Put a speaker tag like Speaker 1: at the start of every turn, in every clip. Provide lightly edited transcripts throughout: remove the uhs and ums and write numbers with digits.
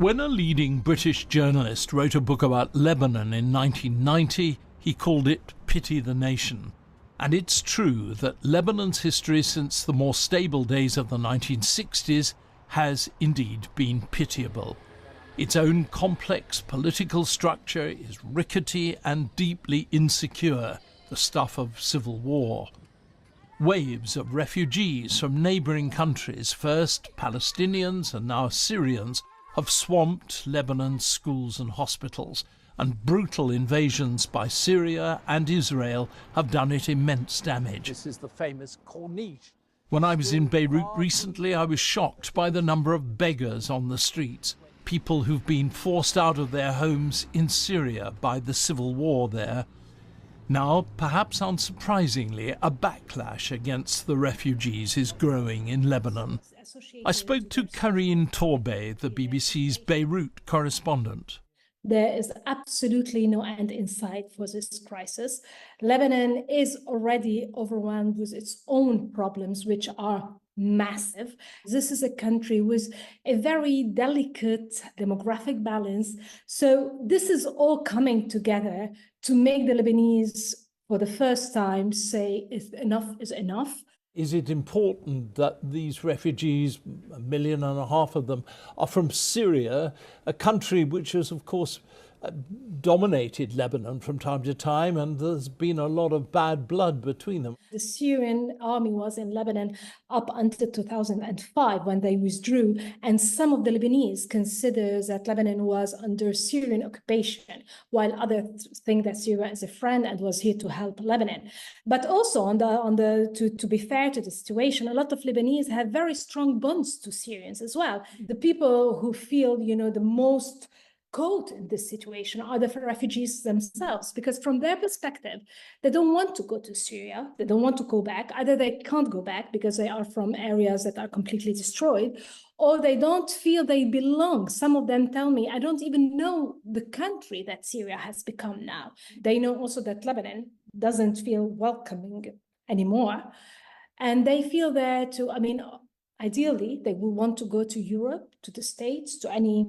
Speaker 1: When a leading British journalist wrote a book about Lebanon in 1990, he called it Pity the Nation. And it's true that Lebanon's history since the more stable days of the 1960s has indeed been pitiable. Its own complex political structure is rickety and deeply insecure, the stuff of civil war. Waves of refugees from neighbouring countries, first Palestinians and now Syrians, have swamped Lebanon's schools and hospitals, and brutal invasions by Syria and Israel have done it immense damage. This is the famous Corniche. When I was in Beirut recently, I was shocked by the number of beggars on the streets, people who've been forced out of their homes in Syria by the civil war there. Now, perhaps unsurprisingly, a backlash against the refugees is growing in Lebanon. I spoke to Karine Torbey, the BBC's Beirut correspondent.
Speaker 2: There is absolutely no end in sight for this crisis. Lebanon is already overwhelmed with its own problems, which are massive. This is a country with a very delicate demographic balance. So this is all coming together to make the Lebanese, for the first time, say enough is enough.
Speaker 1: Is it important that these refugees, 1.5 million of them, are from Syria, a country which has, of course, dominated Lebanon from time to time, and there's been a lot of bad blood between them?
Speaker 2: The Syrian army was in Lebanon up until 2005 when they withdrew, and some of the Lebanese consider that Lebanon was under Syrian occupation, while others think that Syria is a friend and was here to help Lebanon. But also, to be fair to the situation, a lot of Lebanese have very strong bonds to Syrians as well. The people who feel, the most caught in this situation are the refugees themselves, because from their perspective, they don't want to go to Syria, they don't want to go back. Either they can't go back because they are from areas that are completely destroyed, or they don't feel they belong. Some of them tell me, I don't even know the country that Syria has become now. They know also that Lebanon doesn't feel welcoming anymore. And they feel there ideally, they will want to go to Europe, to the States, to any,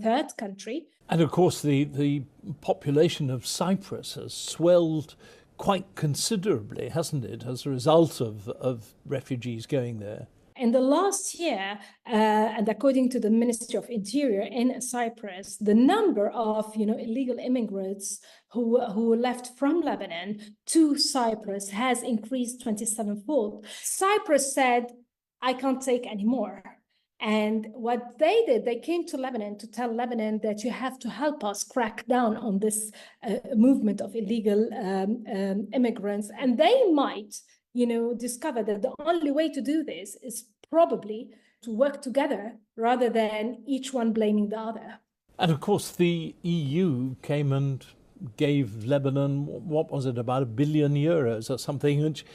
Speaker 2: third country.
Speaker 1: And of course, the population of Cyprus has swelled quite considerably, hasn't it, as a result of refugees going there?
Speaker 2: In the last year, and according to the Ministry of Interior in Cyprus, the number of illegal immigrants who left from Lebanon to Cyprus has increased 27-fold. Cyprus said, I can't take any more. And what they did, they came to Lebanon to tell Lebanon that you have to help us crack down on this movement of illegal immigrants. And they might, discover that the only way to do this is probably to work together rather than each one blaming the other.
Speaker 1: And of course, the EU came and gave Lebanon, what was it, about €1 billion or something, which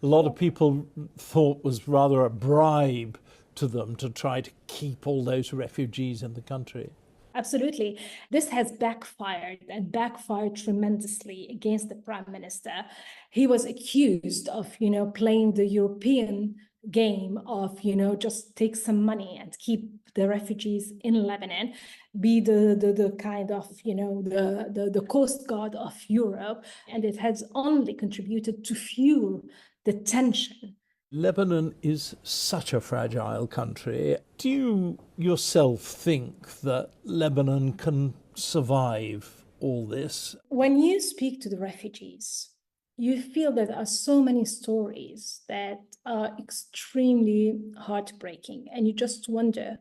Speaker 1: a lot of people thought was rather a bribe to them to try to keep all those refugees in the country.
Speaker 2: Absolutely. This has backfired and backfired tremendously against the Prime Minister. He was accused of, playing the European game of, just take some money and keep the refugees in Lebanon, be the kind of, the Coast Guard of Europe. And it has only contributed to fuel the tension.
Speaker 1: Lebanon is such a fragile country. Do you yourself think that Lebanon can survive all this?
Speaker 2: When you speak to the refugees, you feel that there are so many stories that are extremely heartbreaking, and you just wonder,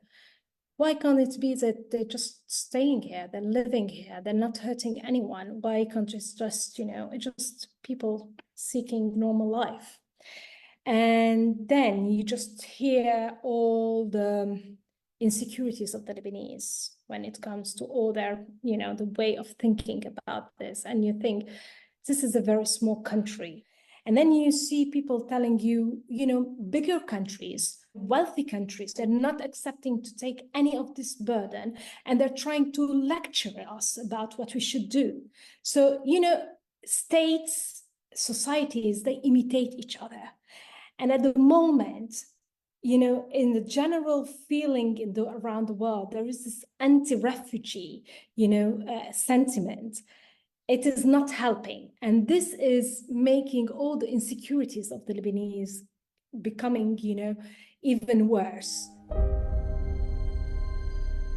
Speaker 2: why can't it be that they're just staying here, they're living here, they're not hurting anyone? Why can't it just people seeking normal life? And then you just hear all the insecurities of the Lebanese when it comes to all their, the way of thinking about this. And you think, this is a very small country. And then you see people telling you, bigger countries, wealthy countries, they're not accepting to take any of this burden, and they're trying to lecture us about what we should do. So, states, societies, they imitate each other. And at the moment, in the general feeling around the world, there is this anti-refugee, sentiment. It is not helping. And this is making all the insecurities of the Lebanese becoming, even worse.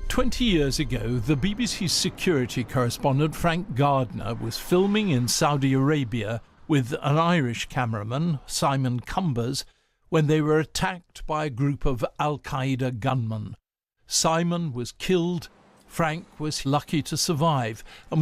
Speaker 1: 20 years ago, the BBC's security correspondent Frank Gardner was filming in Saudi Arabia with an Irish cameraman, Simon Cumbers, when they were attacked by a group of Al-Qaeda gunmen. Simon was killed. Frank was lucky to survive and was